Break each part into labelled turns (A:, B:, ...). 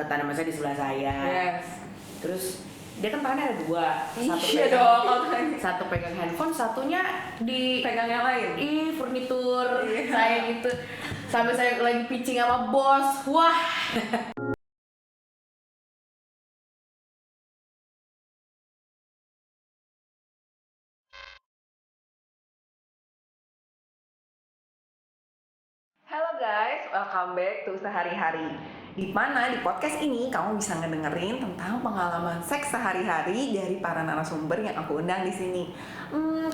A: tanaman saya di sebelah saya.
B: Yes.
A: Terus dia kan tangannya ada dua,
B: Iya dong.
A: satu pegang handphone, satunya di
B: Pegang yang lain.
A: furnitur saya gitu. Sampai saya lagi pitching sama bos. Wah.
B: Halo guys, welcome back to Sehari-Hari. Di mana di podcast ini kamu bisa ngedengerin tentang pengalaman seks sehari-hari dari para narasumber yang aku undang di sini.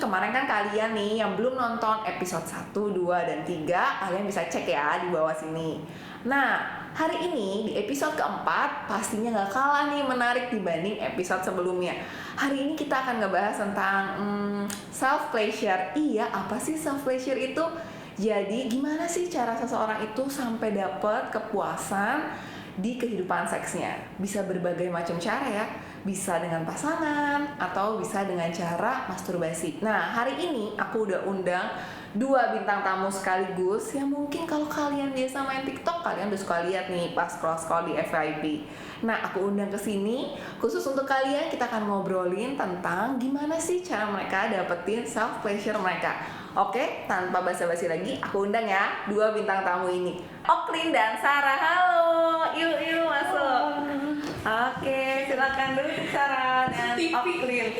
B: Kemarin kan kalian nih yang belum nonton episode 1, 2, dan 3, kalian bisa cek ya di bawah sini. Nah, hari ini di episode keempat pastinya gak kalah nih menarik dibanding episode sebelumnya. Hari ini kita akan ngebahas tentang self-pleasure. Iya, apa sih self-pleasure itu? Jadi gimana sih cara seseorang itu sampai dapat kepuasan di kehidupan seksnya? Bisa berbagai macam cara ya. Bisa dengan pasangan atau bisa dengan cara masturbasi. Nah, hari ini aku udah undang 2 bintang tamu sekaligus yang mungkin kalau kalian biasa main TikTok kalian udah suka lihat nih pas scroll di FYP. Nah, aku undang ke sini khusus untuk kalian. Kita akan ngobrolin tentang gimana sih cara mereka dapetin self pleasure mereka. Oke, tanpa basa-basi lagi, aku undang ya 2 bintang tamu ini, Oklin dan Sarah. Halo, yuk masuk. Oke, silakan dulu Sarah dan Oklin.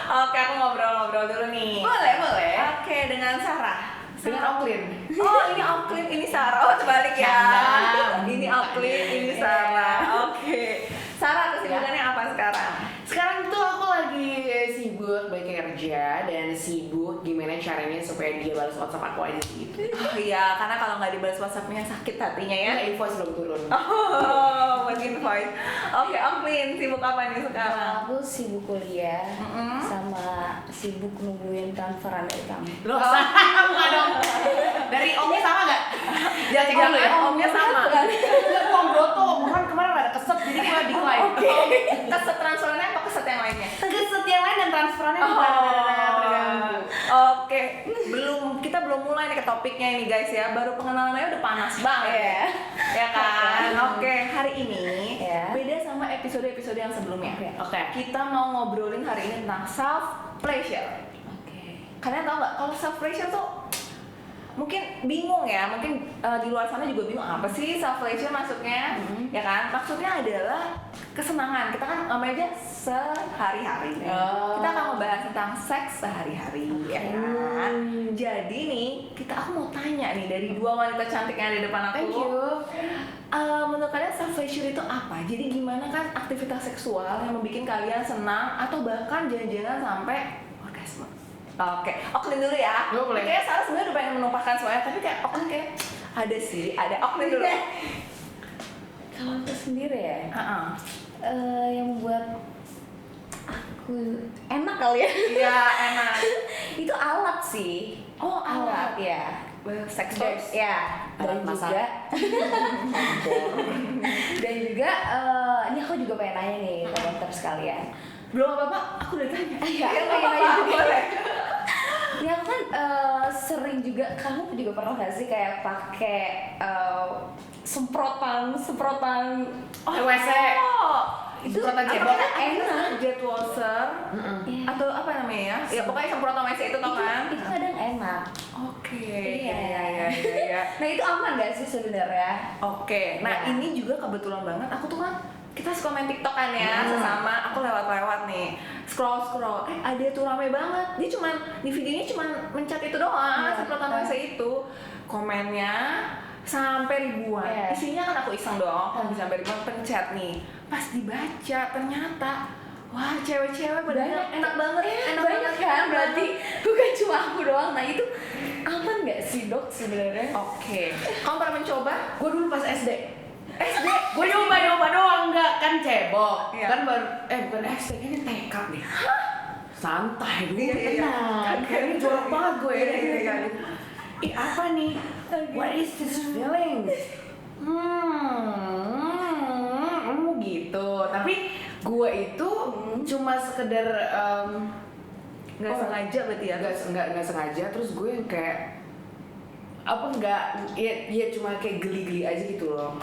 B: Oke, aku ngobrol-ngobrol dulu nih.
A: Boleh.
B: Oke, dengan Sarah.
A: Dengan Oklin.
B: Oh, ini Oklin, ini Sarah. Oh, terbalik ya. Ini Oklin, ini Sarah. Oke. Sarah, kesibukannya apa sekarang?
A: Sekarang tuh aku lagi sibuk kerja dan sibuk gimana caranya supaya dia balas WhatsApp aku aja gitu.
B: Oh iya, karena kalau nggak dibalas WhatsApp-nya sakit hatinya ya.
A: Invoice belum turun.
B: Oh, buat invoice. Oke, Oklin, sibuk apa nih sekarang?
C: Aku sibuk kuliah sama sibuk nungguin transferan dari kamu.
A: Loh, sama dong. Dari omnya sama nggak?
B: Jangan omnya sama.
A: Enggak, om Broto. Kemarin ada keset jadi gua decline.
B: Oke. Keset transferannya apa keset yang lainnya?
A: Keset yang lain dan transferannya terganggu.
B: Oke, kita belum mulai nih ke topiknya ini guys ya. Baru pengenalan aja udah panas banget. Ya kan? Oke, hari ini beda sama episode-episode yang sebelumnya.
A: Oke.
B: Kita mau ngobrolin hari ini tentang self pleasure.
C: Oke.
B: Kalian tahu nggak kalau self pleasure tuh mungkin bingung ya, mungkin di luar sana juga bingung apa sih self pleasure maksudnya, ya kan? Maksudnya adalah kesenangan. Kita kan namanya sehari-hari. Kita akan membahas tentang seks sehari-hari, ya kan? Jadi nih, aku mau tanya nih dari 2 wanita cantik yang ada di depan aku.
A: Thank you.
B: Menurut kalian self pleasure itu apa? Jadi gimana kan aktivitas seksual yang membuat kalian senang atau bahkan jangan-jangan sampai orgasme? Oke, Oklin dulu ya.
A: Boleh.
B: Kayaknya Sarah sebenarnya udah pengen menumpahkan semuanya, tapi kayak Oklin kayak ada Oklin dulu.
C: Kalau aku sendiri ya, yang membuat aku enak kali ya.
B: Iya, enak.
C: Itu alat sih.
B: Oh, alat.
C: Ya.
B: Sex toys.
C: Ya.
A: Alat
C: Dan
A: masak.
C: juga dan juga ini aku juga pengen nanya nih teman-teman sekalian.
B: Belum apa-apa, aku udah tanya.
C: Iya,
B: Ya,
C: pengen
B: apa-apa,
C: nanya juga.
B: boleh.
C: Ya aku kan sering juga, kamu juga pernah nggak sih kayak pakai semprotan
A: WC.
B: Itu
A: Semprotan cebok.
B: enak, jet washer
C: Iya.
B: atau apa namanya ya? Ya pokoknya semprotan WC itu toh kan.
C: Itu kadang enak.
B: Oke.
C: Iya.
B: Iya.
C: Nah itu aman nggak sih sebenarnya?
B: Oke. Nah,
C: Iya.
B: ini juga kebetulan banget aku tuh kan kita suka main TikTok kan ya, sesama aku lewat-lewat nih scroll ada tuh rame banget, dia cuman di videonya cuman mencet itu doang, semprotan WC itu, komennya sampai ribuan. Isinya kan aku iseng dong, kan bisa sampai ribuan, pencet nih, pas dibaca ternyata wah cewek-cewek pada enak banget, enak
C: banyak
B: banget
C: kan, berarti bukan cuma aku doang. Nah itu aman nggak sih dok sebenarnya?
B: Oke, kamu pernah mencoba?
A: Gue dulu pas SD. Gue nyoba doang, enggak kan cebok.
B: Iya.
A: Kan baru bukan SD, ini TK nih. Santai dulu,
B: Iya.
A: tenang. Kayaknya jorok banget gue.
B: Iya.
A: Ih, apa nih? What is this feeling? Gitu. Tapi gue itu cuma sekedar
B: Nggak sengaja berarti ya?
A: nggak sengaja. Terus gue yang kayak apa enggak ya cuma kayak geli-geli aja gitu loh.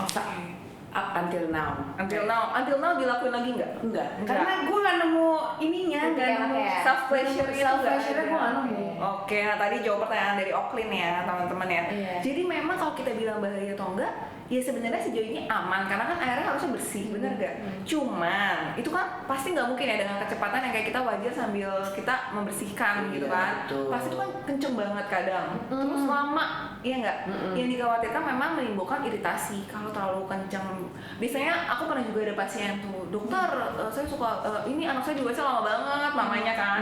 A: Up until now.
B: Until now dilakuin lagi nggak?
A: Enggak. Karena gue nggak nemu ininya, nggak nemu
B: self pleasure itu.
A: Self pleasure gue nggak nemu.
B: Oke, nah tadi jawab pertanyaan dari Oklin ya teman-teman ya.
C: Iya.
B: Jadi memang kalau kita bilang bahaya atau enggak, ya sebenarnya sejauh ini aman karena kan airnya harusnya bersih, bener gak? Cuman itu kan pasti nggak mungkin ya dengan kecepatan yang kayak kita wajar sambil kita membersihkan gitu kan.
A: Betul.
B: Pasti itu kan kenceng banget kadang. Terus lama, iya nggak? Yang dikhawatirkan memang menimbulkan iritasi kalau terlalu kenceng. Biasanya aku pernah juga ada pasien tuh, dokter, saya suka ini anak saya juga lama banget mamanya kan.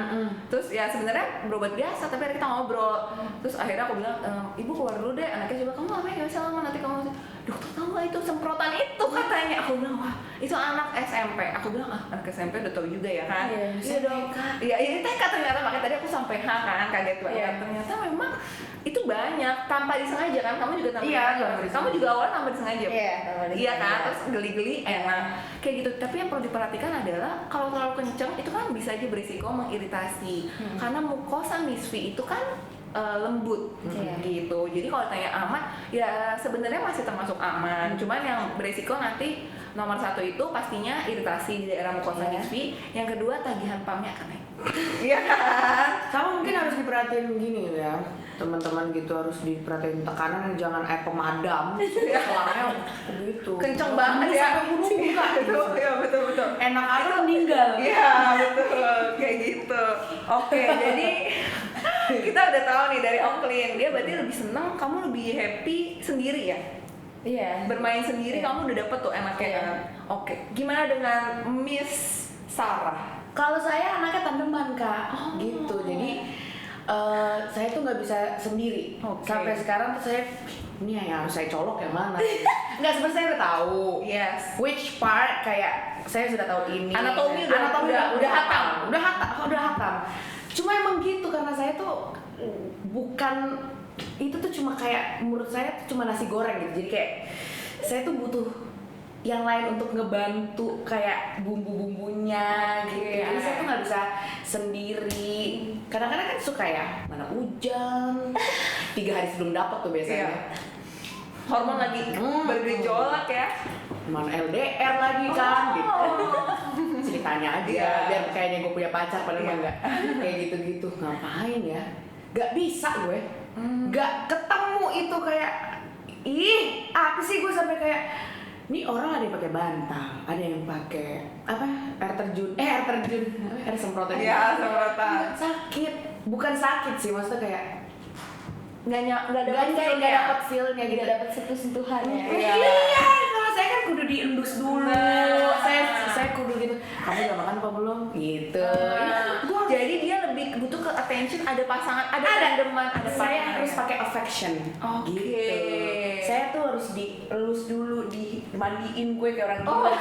B: Terus ya sebenarnya berobat biasa, tapi akhirnya kita ngobrol. Terus akhirnya aku bilang, ibu keluar dulu deh. Anaknya juga, kamu ngapain ya lama, nanti kamu, dokter tahu nggak itu semprotan itu katanya. Aku bilang, wah itu anak SMP. Aku bilang, anak SMP udah tahu juga ya kan.
C: Iya dong.
B: Iya ini TK ternyata, makanya tadi aku sampai kan kaget banget. Ternyata memang itu banyak tanpa disengaja kan. Kamu juga tanpa disengaja. Kamu juga awalnya tanpa disengaja. Iya kan, terus geli-geli enak kayak gitu. Tapi yang perlu diperhatikan adalah kalau terlalu kenceng itu kan bisa aja berisiko mengiritasi karena mukosa misfi itu kan lembut gitu. Jadi kalau tanya aman, ya sebenarnya masih termasuk aman. Cuman yang berisiko nanti nomor satu itu pastinya iritasi di daerah mukosa misfi. Yang kedua tagihan pamnya akan naik. Iya kan?
A: Sama mungkin harus diperhatiin gini ya, teman-teman gitu harus diperhatiin tekanan, jangan air pemadam. Selangnya begitu.
B: Kenceng banget ya.
A: Sampai bulu buka gitu.
B: Iya betul.
A: Enak aja meninggal.
B: Iya betul, kayak gitu. Oke, jadi kita udah tahu nih dari Oklin, dia berarti lebih seneng, kamu lebih happy sendiri ya?
C: Iya.
B: Bermain sendiri kamu udah dapet tuh enaknya kan? Oke, gimana dengan Miss Sarah?
A: Kalau saya anaknya tandeman Kak, gitu. Jadi saya tuh nggak bisa sendiri. Sampai sekarang tuh saya ini yang harus saya colok yang mana? Nggak, sebenarnya saya udah tahu.
B: Yes.
A: Which part kayak saya sudah tahu ini.
B: Anatomi
A: udah hatam. Cuma emang gitu karena saya tuh bukan itu tuh cuma kayak menurut saya tuh cuma nasi goreng gitu. Jadi kayak saya tuh butuh yang lain untuk ngebantu kayak bumbu-bumbunya gitu. Jadi saya tuh nggak bisa sendiri. Kadang-kadang kan suka ya mana hujan 3 hari sebelum dapat tuh biasanya.
B: Hormon lagi bergejolak ya.
A: Mana LDR lagi kan gitu. Ceritanya aja biar kayaknya gue punya pacar padahal mah enggak. Kayak gitu-gitu. Ngapain ya? Gak bisa gue. Gak ketemu itu kayak apa sih gue sampai kayak ini orang ada yang pakai bantal, ada yang pakai apa? Air terjun, air semprotan.
B: Iya, semprotan.
A: Sakit, bukan sakit sih, maksudnya kayak
C: nggak
A: dapet feel-nya gitu.
C: Nggak dapet sentuhannya.
A: Iya, kalau saya kan kudu diendus dulu. Saya kudu gitu. Kamu udah makan apa belum? Gitu.
B: Jadi dia lebih butuh ke attention, ada pasangan, ada tandeman, ada
A: saya harus pakai affection.
B: Oke.
A: Gitu. Saya tuh harus dielus dulu, dimandiin gue kayak orang gila.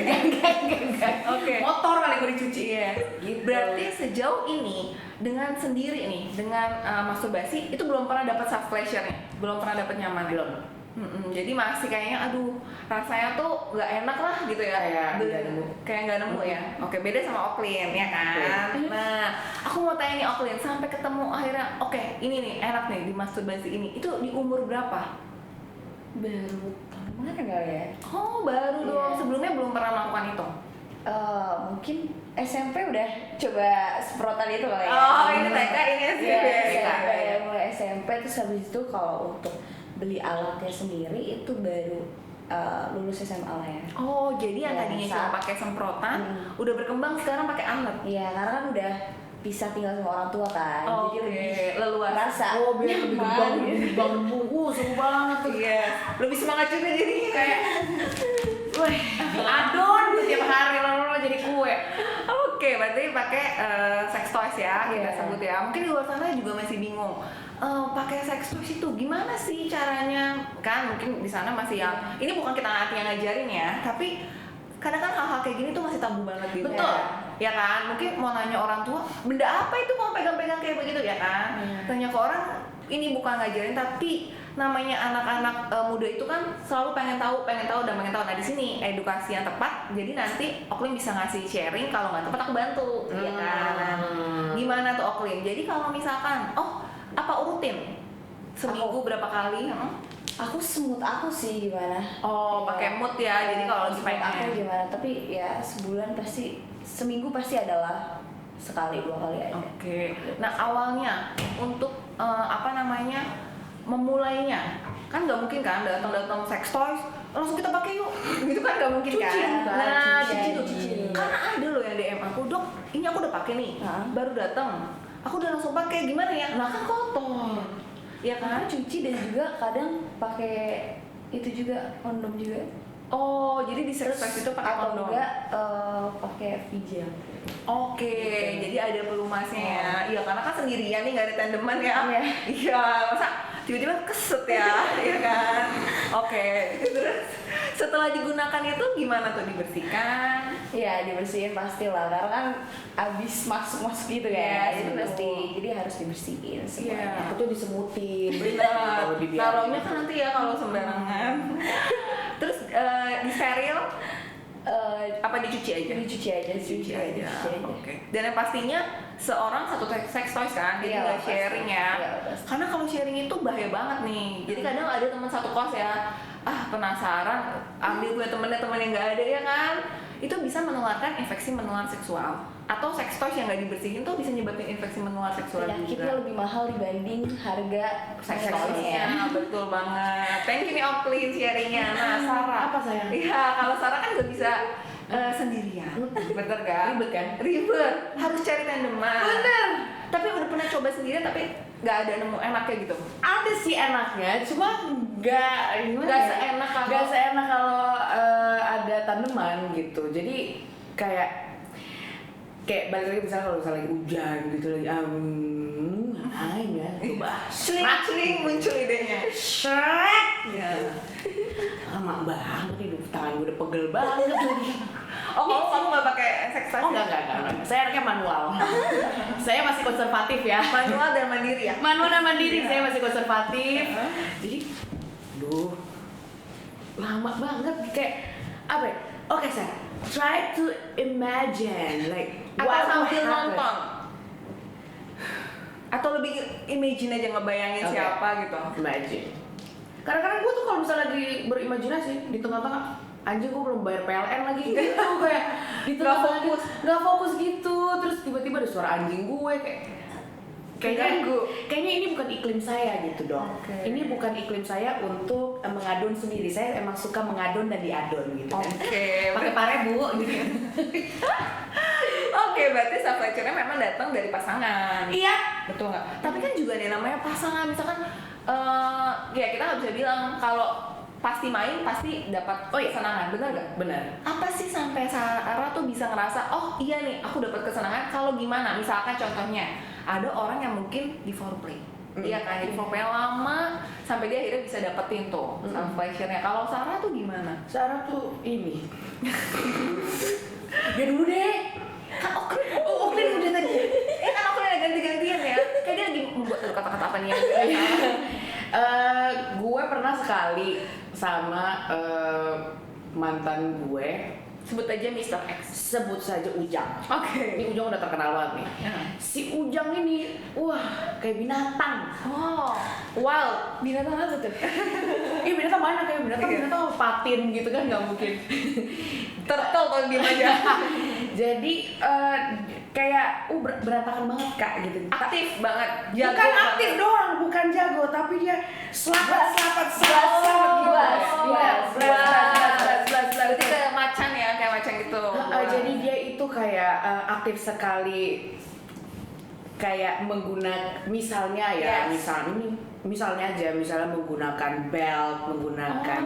A: Enggak.
B: Oke.
A: Motor kali gue dicuci ya.
B: Gitu. Berarti sejauh ini dengan sendiri nih, dengan masturbasi itu belum pernah dapat self pleasure-nya, belum pernah dapat nyaman.
A: Belum.
B: Jadi masih kayaknya aduh rasanya tuh nggak enak lah gitu ya, kayak nggak nemu ya. Oke, beda sama Oklin ya kan. Nah aku mau tanya nih Oklin, sampai ketemu akhirnya oke, ini nih enak nih di masturbasi ini, itu di umur berapa?
C: Baru tahun kemarin kali ya.
B: Oh baru dong, sebelumnya belum pernah melakukan itu.
C: Mungkin SMP udah coba semprotan itu kali ya.
B: Oh ini TK, ini SD
C: ya. Mulai SMP terus habis itu kalau untuk beli alatnya sendiri itu baru lulus SMA lah ya.
B: Oh jadi yang tadinya cuma pakai semprotan udah berkembang sekarang pakai alat.
C: Iya karena kan udah bisa tinggal sama orang tua kan. Jadi lebih
B: leluasa.
C: rasa
A: biar lebih gebang seru banget tuh.
B: Iya. Lebih semangat juga jadi kayak
A: weh, diadon tiap hari lalu jadi kue.
B: Oke, berarti pakai sex toys ya kita sebut ya. Mungkin di luar sana juga masih bingung. Pakai sex toys itu gimana sih caranya? Kan mungkin di sana masih yang ini bukan kita yang ngajarin ya, tapi kadang kan hal-hal kayak gini tuh masih tabu banget gitu.
A: Betul.
B: Ya kan? Mungkin mau nanya orang tua, benda apa itu mau pegang-pegang kayak begitu ya kan? Tanya ke orang, ini bukan ngajarin tapi namanya anak-anak muda itu kan selalu pengen tahu. Nah di sini edukasi yang tepat. Jadi nanti Oklin bisa ngasih sharing, kalau nggak tepat aku bantu, ya kan? Nah, gimana tuh Oklin? Jadi kalau misalkan, apa rutin Seminggu berapa kali?
C: Aku semut aku sih gimana.
B: Oh,
C: Ya.
B: pakai mood ya. Jadi kalau lagi
C: semut aku
B: pengen.
C: gimana, tapi ya sebulan pasti, seminggu pasti adalah sekali 2 kali aja.
B: Oke. Nah, awalnya untuk memulainya kan nggak mungkin kan datang sex toys langsung kita pakai yuk gitu kan, nggak mungkin kan. Nah, cuci. Karena ada loh yang DM aku, dok ini aku udah pakai nih, baru datang aku udah langsung pakai, gimana ya? Nah kan kotor ya kan.
C: Cuci dan juga kadang pakai itu juga, kondom juga.
B: Oh, jadi di sex toys itu pakai
C: Atau
B: kondom.
C: enggak pakai V-gel.
B: Oke, jadi ada pelumasnya ya. Iya, karena kan sendirian nih, nggak ada tandeman ya.
C: Iya.
B: Iya, masa tiba-tiba keset ya, iya kan? Oke, terus setelah digunakan itu gimana tuh, dibersihkan?
C: Ya dibersihin pasti lah, karena kan abis masuk gitu
B: Iya,
C: kan, jadi
B: betul.
C: pasti, jadi harus dibersihin semuanya.
B: Iya.
A: Aku tuh disemutin.
B: Benar.
A: Kalau dibiarin.
B: Taruhnya kan nanti ya kalau sembarangan. Terus disteril apa dicuci aja?
C: Dicuci aja.
B: Oke. Dan yang pastinya seorang satu sex toys kan, jadi
C: Iya,
B: nggak
C: pasti.
B: sharing ya.
C: Iya, pasti.
B: Karena kalau sharing itu bahaya banget nih. Jadi kadang ada teman satu kos ya, penasaran, ambil punya temen yang nggak ada ya kan. Itu bisa menularkan infeksi menular seksual. Atau sex toys yang nggak dibersihin tuh bisa nyebabin infeksi menular seksual
C: Penyakitnya
B: juga.
C: lebih mahal dibanding harga
B: Sex
C: toysnya.
B: toys-nya, betul banget. Thank you nih Oklin sharingnya. Nah, Sarah.
A: Apa sayang?
B: Iya, kalau Sarah kan nggak bisa sendirian, bener kan?
A: Ribet kan?
B: Ribet, harus cari tandeman.
A: Bener.
B: Tapi udah pernah coba sendirian tapi nggak ada nemu enaknya gitu.
A: Ada sih enaknya, cuma nggak
B: Nggak seenak kalau-
A: nggak seenak kalau ada tandeman gitu. Jadi kayak balik lagi misalnya kalau misalnya lagi hujan gitu lagi ya coba
B: Sering muncul idenya.
A: Shrek
B: Ya.
A: lama banget nih, tangan gue udah pegel banget lagi.
B: Oh, kamu nggak pakai sex toys?
A: Oh enggak. Saya anaknya manual. Saya masih konservatif ya.
B: Manual dan mandiri ya.
A: Manual dan mandiri, saya masih konservatif. Jadi, lama banget kayak apa ya? Oke, saya try to imagine like
B: Atau
A: what
B: sambil
A: will happen.
B: nonton. Atau lebih imagine aja ngebayangin
A: Oke.
B: siapa gitu.
A: Imagine. Kadang-kadang gue tuh kalau misalnya lagi berimajinasi di tengah-tengah, anjing gue belum bayar PLN lagi gitu kayak di
B: Nggak
A: tengah
B: fokus.
A: nggak fokus gitu, terus tiba-tiba ada suara anjing gue
B: Keganggu.
A: kayaknya ini bukan iklim saya gitu dong.
B: Oke.
A: Ini bukan iklim saya untuk mengadon sendiri. Saya emang suka mengadon dan diadon gitu kan.
B: Oke.
A: Pakai pare bu gitu.
B: Oke, berarti self pleasure-nya memang datang dari pasangan.
A: Iya.
B: Betul nggak? Tapi kan juga ada namanya pasangan, misalkan ya kita nggak bisa bilang kalau pasti main pasti dapat
A: Oh iya.
B: kesenangan, benar nggak?
A: Benar.
B: Apa sih sampai Sarah tuh bisa ngerasa oh iya nih aku dapat kesenangan kalau gimana? Misalkan contohnya ada orang yang mungkin di foreplay, iya kan, jadi foreplay lama sampai dia akhirnya bisa dapetin tuh self pleasure-nya. Kalau Sarah tuh gimana?
A: Sarah tuh ini. Ya dulu deh.
B: Kan
A: Oklin udah tadi.
B: kan aku udah ganti-gantian ya. Kayak dia lagi membuat kata-kata apa nih yang
A: Gue pernah sekali sama mantan gue,
B: sebut aja Mr. X.
A: sebut saja Ujang.
B: Oke.
A: Ini Ujang udah terkenal banget nih.
B: Ya.
A: Si Ujang ini, wah kayak binatang.
B: Oh,
A: Wild.
C: Binatang apa tuh?
A: Iya binatang mana kayak binatang,
B: Iya.
A: binatang patin gitu kan nggak mungkin.
B: turtle kalau diem aja.
A: Jadi kayak berantakan banget kak gitu.
B: Aktif banget. Jago
A: Bukan
B: banget.
A: aktif doang, bukan jago, tapi dia selapat gitu.
B: Berarti kayak macan ya, kayak macan gitu.
A: Jadi dia itu kayak aktif sekali, kayak menggunakan misalnya ya,
B: Yes.
A: misalnya aja menggunakan belt, menggunakan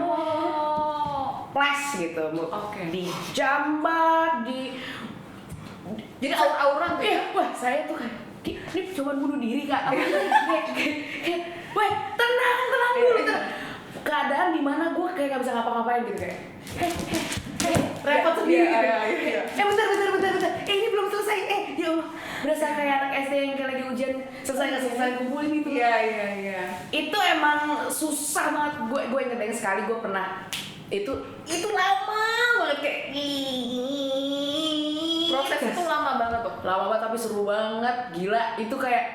A: flash gitu,
B: Oke.
A: dijambak,
B: Jadi aur-auran tuh ya.
A: wah saya tuh kayak ini cuma bunuh diri kak. Kayak, weh tenang dulu. Keadaan dimana gue kayak nggak bisa ngapa-ngapain gitu kayak, repot sendiri gitu.
B: Iya.
A: Bentar. Ini belum selesai. Ya Allah, berasa kayak anak SD yang kayak lagi ujian selesai kumpulin itu.
B: Iya.
A: Itu emang susah banget. Gue inget sekali gue pernah itu lama banget kayak
B: Proses itu lama banget tuh.
A: lama banget tapi seru banget, gila. Itu kayak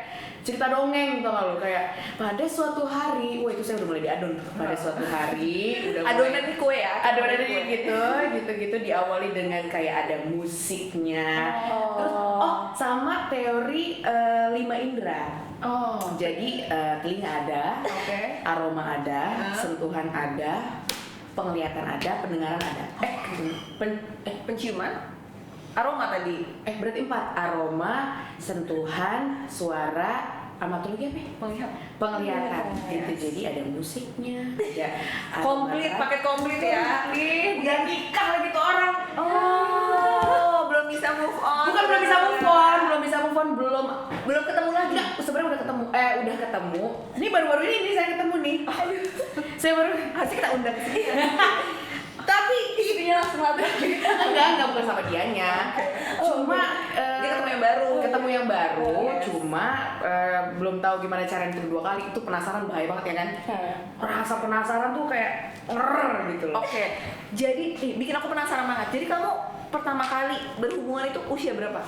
A: cerita dongeng tau gak lo, kayak pada suatu hari, wah itu saya udah mulai diadon. Pada suatu hari udah mulai
B: Adonan ini kue ya?
A: adonan gitu diawali dengan kayak ada musiknya. Terus sama teori 5 indera. Jadi telinga ada, aroma ada, sentuhan ada, penglihatan ada, pendengaran ada.
B: Penciuman? Aroma tadi?
A: Berarti 4. Aroma, sentuhan, suara, sama tuh lagi apa? Penglihatan. Gitu. Jadi ada musiknya, ada
B: Komplit, paket komplit ya?
A: Udah nikah lagi tuh orang.
B: Belum bisa move on.
A: Bukan belum bisa move on, belum ketemu lagi. Nggak, sebenarnya udah ketemu. Ini baru-baru ini saya ketemu nih. Saya baru
B: Harusnya kita undang sih.
A: tapi
C: Istrinya langsung labrak gitu.
A: enggak bukan sama dianya. Cuma
B: Dia ketemu yang baru.
A: Cuma belum tahu gimana cara yang kedua kali. Itu penasaran, bahaya banget ya kan? Rasa penasaran tuh kayak gitu loh.
B: Oke. Jadi bikin aku penasaran banget. Jadi kamu pertama kali berhubungan itu usia berapa?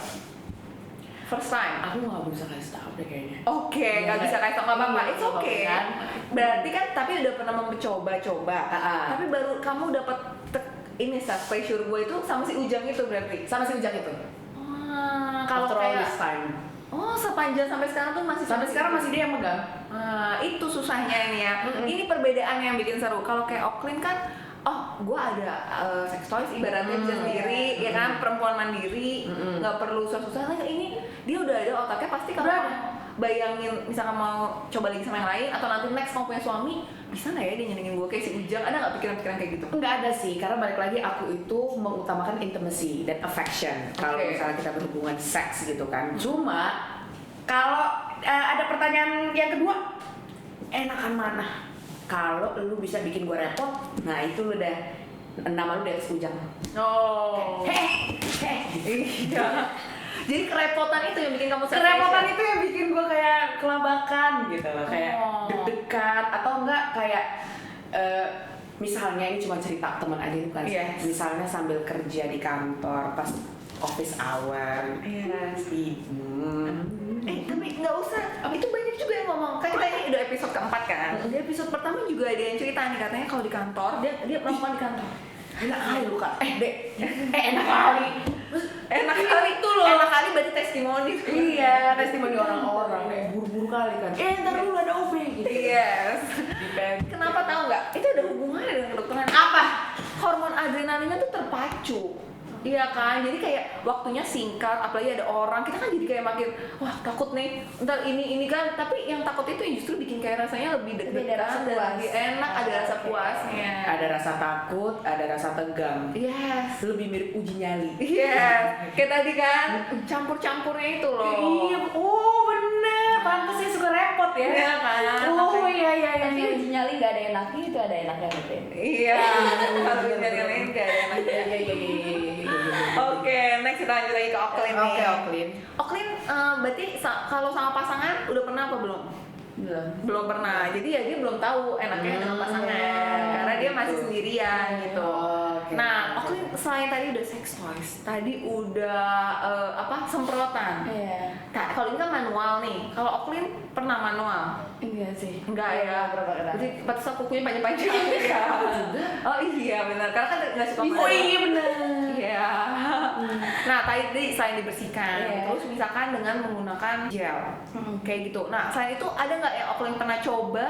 B: First time.
A: Aku nggak bisa kasih tahu deh kayaknya.
B: Oke, nggak bisa kasih tau, nggak apa-apa. It's okay.
A: Kan?
B: Berarti kan, tapi udah pernah mencoba-coba. Tapi baru kamu dapat ini pressure gue itu sama si Ujang itu berarti.
A: Sama si Ujang itu.
B: Kalau
A: After all
B: kayak
A: this time.
B: sepanjang sampai sekarang tuh masih
A: Sampai sekarang masih dia yang megang.
B: Itu susahnya ini ya. Ini perbedaan yang bikin seru. Kalau kayak Oklin kan, gue ada sex toys ibaratnya bisa sendiri, ya kan, perempuan mandiri, nggak perlu susah-susah. Nah, ini dia udah ada otaknya, pasti kamu bayangin misalkan mau coba lagi sama yang lain atau nanti next kamu punya suami, bisa nggak ya dia nyenengin gue kayak si Ujang? Ada nggak pikiran-pikiran kayak gitu?
A: Nggak ada sih, karena balik lagi aku itu mengutamakan intimacy dan affection. Kalau misalnya kita berhubungan seks gitu kan. Cuma kalau ada pertanyaan yang kedua, enakan mana? Kalau lu bisa bikin gue repot, nah itu lu udah nama lu udah Ujang.
B: Iya. Jadi kerepotan itu yang bikin kamu
A: Kerepotan itu yang bikin gue kayak kelabakan gitu loh, kayak deg-degan atau enggak kayak misalnya ini cuma cerita teman aja bukan sih. Misalnya sambil kerja di kantor pas office hour,
B: tapi nggak usah. Itu banyak juga yang ngomong. Kayak kita ini udah episode keempat kan. Di episode pertama juga ada yang cerita nih, katanya kalau di kantor dia melakukan di kantor.
A: Enak kali lu Kak. Dek. Enak kali.
B: Enak kali
A: itu loh.
B: Enak kali berarti testimoni.
A: Iya, testimoni orang-orang kayak buru-buru kali kan. Ntar dulu ada OB gitu.
B: Yes. Kenapa tahu nggak? Itu ada hubungannya dengan kedokteran.
A: Apa?
B: Hormon adrenalinnya tuh terpacu. Iya kan, jadi kayak waktunya singkat, apalagi ada orang, kita kan jadi kayak makin wah takut nih, ntar ini kan, tapi yang takut itu yang justru bikin kayak rasanya lebih deg-degan dan lebih enak, ada rasa puasnya.
A: Ada rasa takut, ada rasa tegang.
B: Yes.
A: Lebih mirip uji nyali.
B: Yes. Kayak tadi kan, campur-campurnya itu loh.
A: Iya, bener, pantasnya suka repot ya.
B: Iya kan.
A: Iya.
C: Tapi uji nyali nggak ada enaknya, itu ada enaknya mungkin.
B: Iya. Kalau uji nyali lain nggak ada enaknya.
A: Iya.
B: Oke, next kita lanjut lagi ke Oklin nih.
A: Oke, Oklin.
B: Oklin, berarti kalau sama pasangan udah pernah apa belum? Belum pernah. Jadi ya dia belum tahu enaknya dengan pasangan karena dia masih sendirian gitu. Nah, Oklin selain tadi udah sex toys, tadi udah semprotan.
C: Iya.
B: Kalau ini kan manual nih. Kalau Oklin pernah manual?
C: Enggak sih.
B: Enggak ya. Berarti batas kukunya panjang-panjang ya. Oh iya benar. Karena kan nggak suka manual.
A: Oh iya benar.
B: Iya. Nah, tadi selain dibersihkan, terus misalkan dengan menggunakan gel, kayak gitu. Nah, selain itu ada nggak yang Oklin pernah coba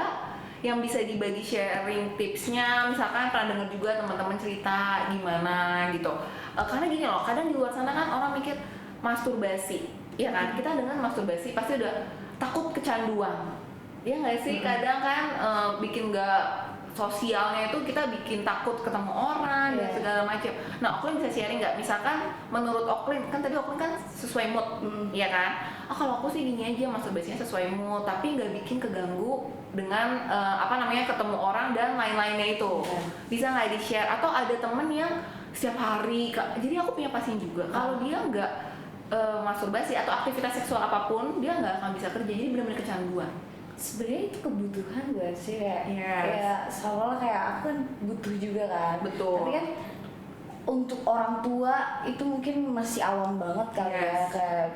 B: yang bisa dibagi sharing tipsnya? Misalkan pernah dengar juga teman-teman cerita gimana gitu. Karena gini loh, kadang di luar sana kan orang mikir masturbasi, ya kan? Kita dengan masturbasi pasti udah takut kecanduan. Ya nggak sih, kadang kan bikin nggak sosialnya itu kita bikin takut ketemu orang dan segala macam. Nah, Oklin bisa sharing nggak? Misalkan menurut Oklin, kan tadi Oklin kan sesuai mood, ya kan? Kalau aku sih gini aja, masturbasinya sesuai mood, tapi nggak bikin keganggu dengan ketemu orang dan lain-lainnya itu. Bisa nggak di share? Atau ada temen yang setiap hari, jadi aku punya pasien juga. Kalau dia nggak masturbasi atau aktivitas seksual apapun, dia nggak akan bisa kerja. Jadi benar-benar kecanduan.
C: Sebenarnya itu kebutuhan gue sih kayak seolah kayak aku kan butuh juga kan.
B: Betul.
C: Tapi kan untuk orang tua itu mungkin masih awam banget kali ya,
B: Yes.
C: kayak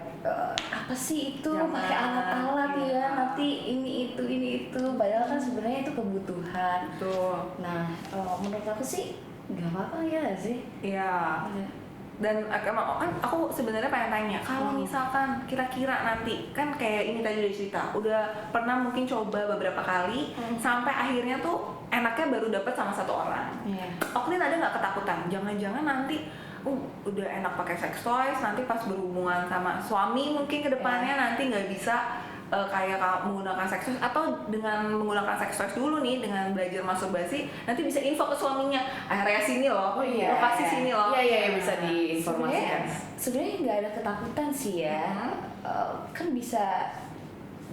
C: apa sih itu
B: Jangan,
C: pakai alat-alat
B: iya.
C: ya, nanti ini itu padahal kan sebenarnya itu kebutuhan.
B: Tuh.
C: Nah menurut aku sih nggak apa-apa ya nggak sih.
B: Iya. Dan emang kan aku sebenarnya pengen tanya, kalau misalkan kira-kira nanti kan kayak ini tadi udah cerita, udah pernah mungkin coba beberapa kali sampai akhirnya tuh enaknya baru dapat sama satu orang.
C: Iya.
B: Oklin ada nggak ketakutan? Jangan-jangan nanti udah enak pakai sex toys, nanti pas berhubungan sama suami mungkin kedepannya nanti nggak bisa kayak menggunakan sex toys, atau dengan menggunakan sex toys dulu nih dengan belajar masturbasi nanti bisa info ke suaminya, area sini loh, lokasi sini loh.
A: Iya bisa diinformasikan.
C: Sebenarnya nggak ada ketakutan sih ya. Kan bisa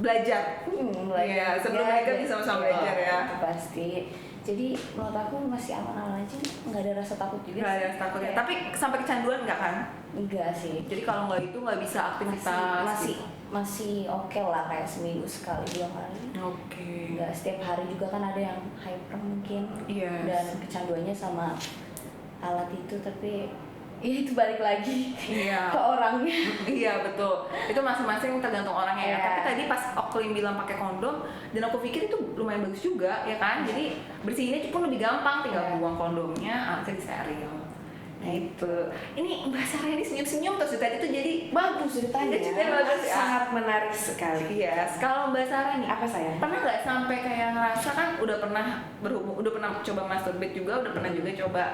B: Belajar.
C: belajar.
B: Iya, sebelum mereka bisa sama-sama belajar ya.
C: Itu pasti. Jadi menurut aku masih aman-aman aja, nggak ada rasa takut juga.
B: Nggak ada
C: sih.
B: takutnya.
C: Kayak-
B: Tapi sampai kecanduan nggak kan?
C: enggak sih.
B: Jadi kalau nggak itu nggak bisa aktivitas.
C: Masih oke lah, kayak seminggu sekali 2 kali.
B: Oke.
C: Enggak setiap hari juga, kan ada yang hyper mungkin.
B: Yes.
C: Dan kecanduannya sama alat itu, tapi ya itu balik lagi
B: Iya.
C: ke orangnya.
B: Iya betul. Itu masing-masing tergantung orangnya ya.
C: Iya.
B: Tapi tadi pas Oklin bilang pakai kondom, dan aku pikir itu lumayan bagus juga ya kan. Jadi bersihinnya pun lebih gampang, tinggal
C: Iya.
B: buang kondomnya, alatnya disteril. Gitu. Ini Mbak Sarah ini senyum-senyum terus tadi tuh jadi
A: Bagus ceritanya.
B: Ceritanya bagus ya.
A: Sangat menarik sekali.
B: Yes. Kalau Mbak Sarah nih,
A: Apa sayang?
B: pernah nggak sampai kayak ngerasa kan udah pernah berhubung, udah pernah coba masturbate juga, udah pernah juga coba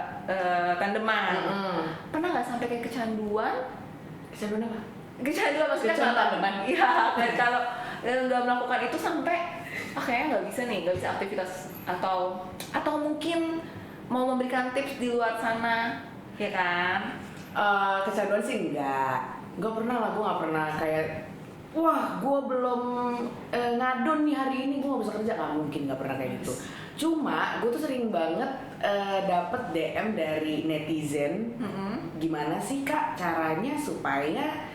B: tandeman. Pernah nggak sampai kayak kecanduan?
A: Kecanduan apa?
B: Kecanduan maksudnya
A: Kecanduan
B: kalau
A: tandeman.
B: Iya, dan kalau nggak melakukan itu sampai kayaknya nggak bisa nih, nggak bisa aktivitas, atau mungkin mau memberikan tips di luar sana, ya kan?
A: Kecanduan sih enggak. Gue pernah lah, gue nggak pernah kayak wah gue belum ngadon nih hari ini, gue nggak bisa kerja, nggak mungkin, nggak pernah kayak gitu. Cuma gue tuh sering banget dapet DM dari netizen, gimana sih kak caranya supaya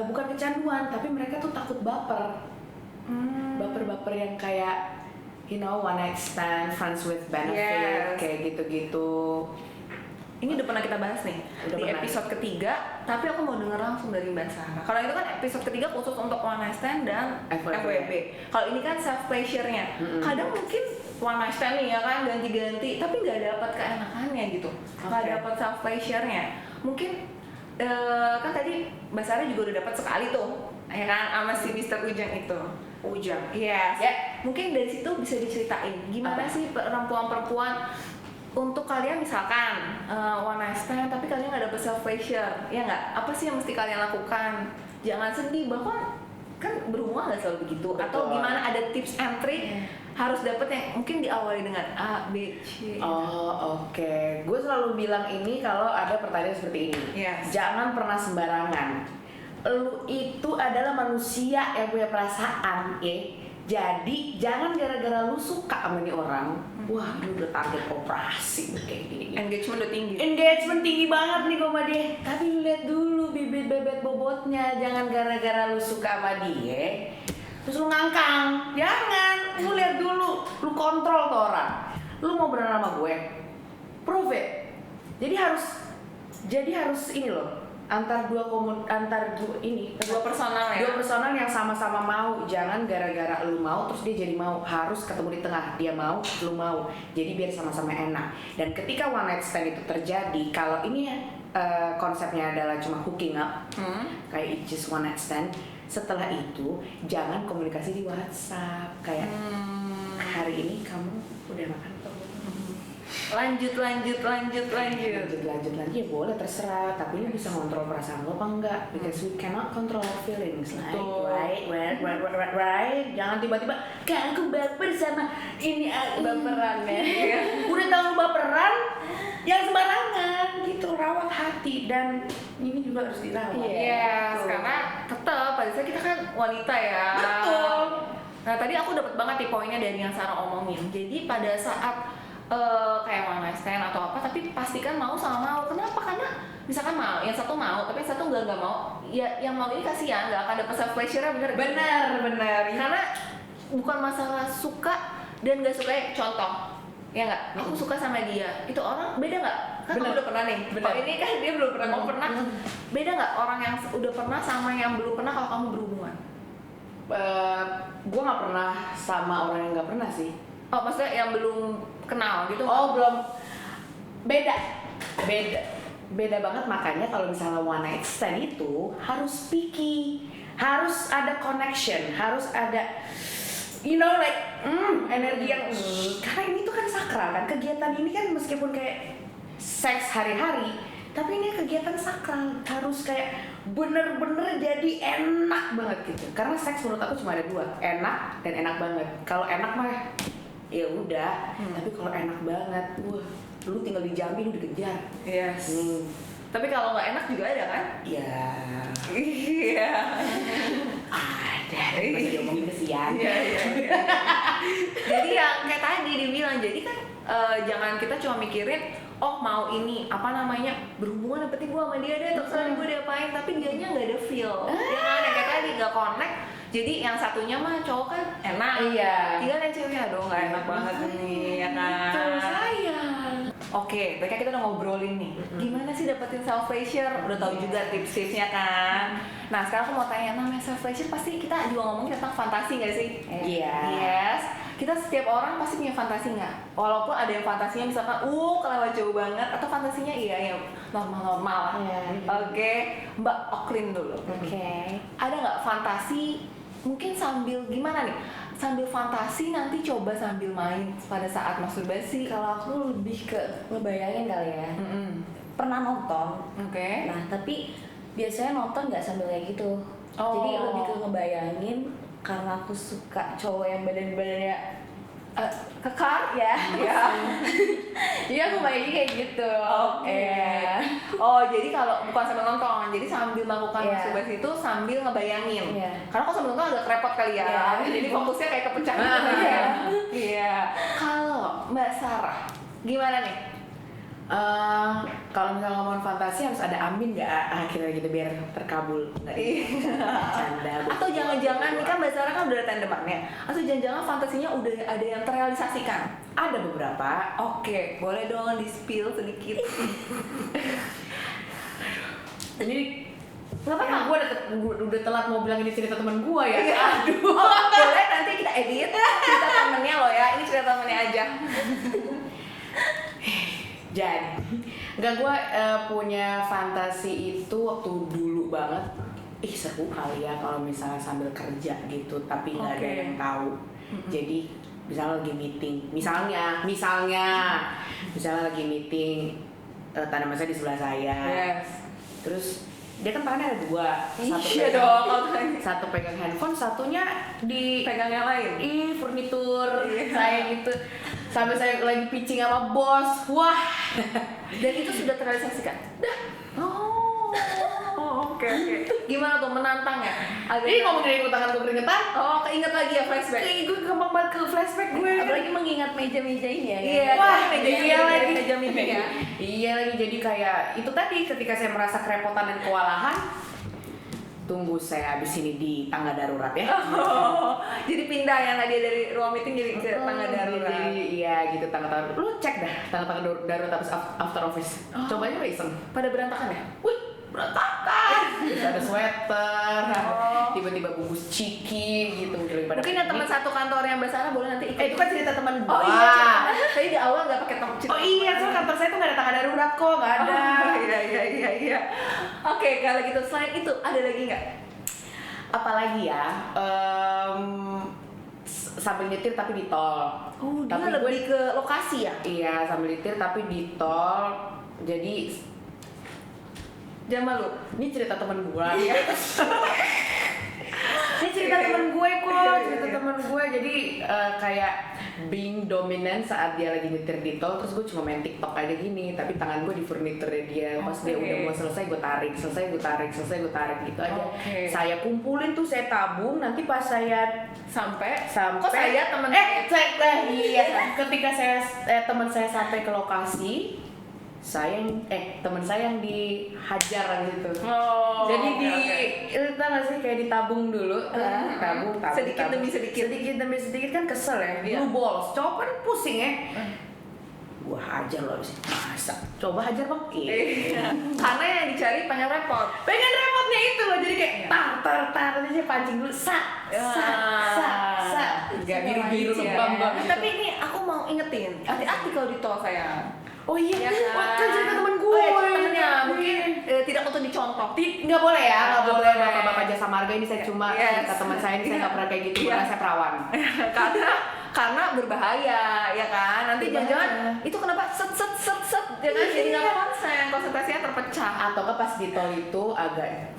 A: bukan kecanduan tapi mereka tuh takut baper. Baper-baper yang kayak one night stand, friends with benefit,
B: Yes.
A: kayak gitu-gitu.
B: Ini udah pernah kita bahas nih
A: Udah
B: di
A: pernah.
B: episode ketiga, tapi aku mau denger langsung dari Mbak Sarah. Kalau itu kan episode ketiga khusus untuk one night stand dan
A: FWB.
B: FWB. Kalau ini kan self pleasure-nya. Kadang mungkin one night stand nih ya kan ganti-ganti, tapi nggak dapat keenakannya gitu, nggak
A: Oke.
B: dapat self pleasure-nya. Mungkin kan tadi Mbak Sarah juga udah dapat sekali tuh, ya kan, sama si Mr. Ujang itu.
A: Ujang.
B: Yes.
A: Ya.
B: Mungkin dari situ bisa diceritain gimana
A: Apa?
B: sih perempuan-perempuan untuk kalian misalkan one night stand tapi kalian nggak dapet self pleasure, ya nggak? Apa sih yang mesti kalian lakukan? Jangan sedih bahwa kan berhubungan nggak selalu begitu. Atau
A: Betul.
B: gimana, ada tips and trick harus dapet yang mungkin diawali dengan A, B, C.
A: Oh oke, gue selalu bilang ini kalau ada pertanyaan seperti ini.
B: Yes.
A: Jangan pernah sembarangan. Lu itu adalah manusia yang punya perasaan, ya. Jadi jangan gara-gara lu suka sama nih orang, wah lu udah target operasi kayak gini.
B: Engagement udah tinggi.
A: Engagement tinggi banget nih gue sama dia. Tapi lu lihat dulu bibit bebet bobotnya. Jangan gara-gara lu suka sama dia terus lu ngangkang. Jangan. Lu lihat dulu. Lu kontrol tuh orang. Lu mau berenang sama gue, prove it. Jadi harus ini loh. Antar dua
B: personal ya.
A: Dua personal yang sama-sama mau. Jangan gara-gara lu mau terus dia jadi mau. Harus ketemu di tengah. Dia mau, lu mau. Jadi biar sama-sama enak. Dan ketika one night stand itu terjadi, kalau ini konsepnya adalah cuma hooking up, kayak it's just one night stand. Setelah itu jangan komunikasi di WhatsApp kayak hari ini kamu udah makan belum?
B: Lanjut.
A: Lanjut ya boleh terserah, tapi lu bisa kontrol perasaan lo apa enggak, because we cannot control our feelings,
B: Betul.
A: right. Jangan tiba-tiba kayak aku baper sama ini
C: Baperan ya.
A: Iya. Udah tahu lu baperan yang sembarangan gitu. Rawat hati, dan ini juga harus dirawat.
B: Yes, karena tetap pada saat kita kan wanita ya.
A: Betul.
B: Nah tadi aku dapat banget nih poinnya dari yang Sarah omongin. Jadi pada saat kayak one night stand atau apa, tapi pastikan mau sama mau. Kenapa? Karena misalkan mau, yang satu mau, tapi yang satu nggak mau. Ya yang mau ini kasihan, nggak akan dapat self pleasure, bener.
A: Benar.
B: Karena bukan masalah suka dan nggak suka. Contoh, ya nggak? Aku suka sama dia, itu orang beda nggak? Kan kamu udah pernah nih,
A: Bener.
B: kalau ini kan dia belum pernah, kamu pernah. Beda nggak orang yang udah pernah sama yang belum pernah kalau kamu berhubungan?
A: Gue nggak pernah sama orang yang nggak pernah sih.
B: Oh, maksudnya yang belum kenal gitu?
A: Oh, belum. Beda banget. Makanya kalau misalnya one night stand itu harus picky, harus ada connection, harus ada energi yang karena ini tuh kan sakral kan, kegiatan ini kan meskipun kayak seks hari-hari, tapi ini kegiatan sakral, harus kayak bener-bener jadi enak banget gitu. Karena seks menurut aku cuma ada dua, enak dan enak banget. Kalau enak mah ya udah, tapi kalau enak banget, wah, lu tinggal di Jambi lu dikejar.
B: Yes. Tapi kalau nggak enak juga ada kan?
A: Ya
B: Iya.
A: ada, masih diomongin kesian.
B: Iya. Jadi yang kayak tadi dibilang, jadi kan jangan kita cuma mikirin, oh mau ini apa namanya berhubungan, yang penting gue sama dia deh, terserah gue diapain, tapi dianya nggak ada feel. Ya kan, yang kayak tadi nggak connect. Jadi yang satunya mah cowok kan enak,
A: Iya.
B: tinggal yang ceweknya aduh nggak enak banget nih, ya kan?
A: Itu sayang.
B: Oke, mereka kita udah ngobrolin nih, gimana sih dapetin self pleasure? Udah tahu juga tips-tipsnya kan. Nah sekarang aku mau tanya, namanya self pleasure pasti kita juga ngomongin tentang fantasi nggak sih?
A: Iya.
B: Yes. Kita setiap orang pasti punya fantasi nggak? Walaupun ada yang fantasinya misalkan, kelewat jauh banget, atau fantasinya iya yang normal-normal lah.
C: Iya.
B: Oke, Mbak Oklin dulu.
C: Oke.
B: Ada nggak fantasi? Mungkin sambil gimana nih? Sambil fantasi nanti coba sambil main pada saat masturbasi.
C: Kalau aku lebih ke ngebayangin kali ya. Pernah nonton.
B: Oke.
C: Nah, tapi biasanya nonton nggak sambil kayak gitu.
B: Oh.
C: Jadi lebih ke ngebayangin, karena aku suka cowok yang badannya kekar ya.
B: Ya.
C: Jadi aku bayangin kayak gitu.
B: Oke.
C: Iya.
B: Oh, jadi kalau bukan sambil nonton, jadi sambil melakukan
C: Iya.
B: masturbasi itu sambil ngebayangin.
C: Iya.
B: Karena kalau sambil nonton agak repot kali ya.
C: Iya.
B: Jadi fokusnya kayak kepecah gitu
C: Iya.
B: ya. Iya. Kalau Mbak Sarah, gimana nih?
A: Kalau misalnya ngomongin fantasi harus ada amin nggak akhirnya gitu biar terkabul nggak? Canda.
B: Atau jangan-jangan nih kan Mbak Sarah kan udah ada tandemannya. Atau jangan-jangan fantasinya udah ada yang terrealisasikan.
A: Ada beberapa.
B: Oke, boleh dong di-spill sedikit.
A: Jadi
B: Nggak apa-apa.
A: gue udah telat mau bilang ini cerita teman gue ya.
B: Iya.
A: Aduh.
B: Oh, boleh nanti kita edit cerita temennya loh ya. Ini cerita temennya aja.
A: Jadi, nggak gue punya fantasi itu waktu dulu banget. Seru kali ya kalau misalnya sambil kerja gitu, tapi nggak ada
B: Oke.
A: yang tahu. Jadi, misalnya lagi meeting, misalnya lagi meeting, tanaman saya di sebelah saya.
B: Yes.
A: Terus dia kan tangannya ada dua,
B: Iya dong.
A: satu pegang handphone, satunya di
B: Pegang yang lain.
A: furnitur
B: Iya.
A: saya gitu. Sampai saya lagi pitching sama bos, wah.
B: Dan itu sudah terrealisasikan.
A: Dah.
B: Oke. Gimana tuh menantang ya?
A: Ini ngomongin ikut tangan gue keringetan.
B: Oh, keinget lagi ya flashback.
A: Gue gampang banget ke flashback gue.
C: Apalagi mengingat meja-meja ini ya.
B: Iya,
A: Wah,
B: meja
A: iya lagi.
B: meja meeting ya.
A: Iya lagi, jadi kayak itu tadi ketika saya merasa kerepotan dan kewalahan, tunggu saya habis ini di tangga darurat ya.
B: Oh, jadi pindah yang tadi dari ruang meeting jadi ke tangga darurat.
A: Jadi iya gitu, tangga darurat. Lu cek dah tangga darurat habis after office. Coba aja iseng.
B: Pada berantakan ya?
A: Wih, berantakan. Terus ada sweater,
B: Oh.
A: tiba-tiba bungkus ciki gitu. Daripada
B: Mungkin yang teman satu kantor yang Mbak Sarah boleh nanti ikut.
A: itu kan cerita teman gua.
B: Oh iya, cerita. Tadi di awal nggak pakai cerita.
A: Oh iya, soalnya kantor saya tuh nggak ada tangga darurat kok, nggak ada.
B: Iya. Oke, kalau gitu selain itu ada lagi nggak?
A: Apalagi ya, sambil nyetir tapi di tol.
B: Oh, dia
A: Tapi
B: lebih ke lokasi ya?
A: Iya, sambil nyetir tapi di tol. Jadi
B: Jangan malu.
A: ini cerita teman gua. Ini cerita teman gue kok, cerita teman gue. Jadi kayak being dominant saat dia lagi nyetir di tol, terus gue cuma main TikTok aja gini, tapi tangan gue di furniturnya dia. Pas dia udah mau selesai gue tarik gitu aja.
B: Oke.
A: Saya kumpulin tuh, saya tabung, nanti pas saya
B: Sampai.
A: sampai
B: Kok saya teman
A: iya, ketika teman saya sampai ke lokasi, teman saya yang dihajar gitu.
B: Oh.
A: Jadi
B: oke.
A: itu tau gak sih kayak ditabung dulu,
B: Sedikit demi sedikit.
A: sedikit demi sedikit kan kesel ya.
B: Iya.
A: Blue balls, cowok kan pusing ya. gua hajar lo abis itu. Masa? Coba hajar bang.
B: Iya. Karena yang dicari pengen repot.
A: Pengen repotnya itu loh, jadi kayak tar aja pancing dulu, sa.
B: Gak biru-biru
C: Iya.
B: lebam bang. Tapi ini aku mau ingetin, hati-hati kalau di tol sayang.
A: Oh iya,
B: Ya
A: wah, kan cerita temen gue.
B: temennya mungkin tidak untuk dicontoh.
A: Nggak boleh ya, nggak
B: Nggak
A: boleh
B: boleh.
A: bapak-bapak jasa marga ini saya cuma
B: Yes.
A: cerita teman saya ini saya nggak pernah kayak gitu,
B: Iya.
A: karena saya perawan.
B: karena berbahaya ya kan, nanti
A: Berbahaya.
B: jangan-jangan itu kenapa set jangan jadi nggak konsen, konsentrasinya terpecah.
A: Atau nggak pas di tol itu agak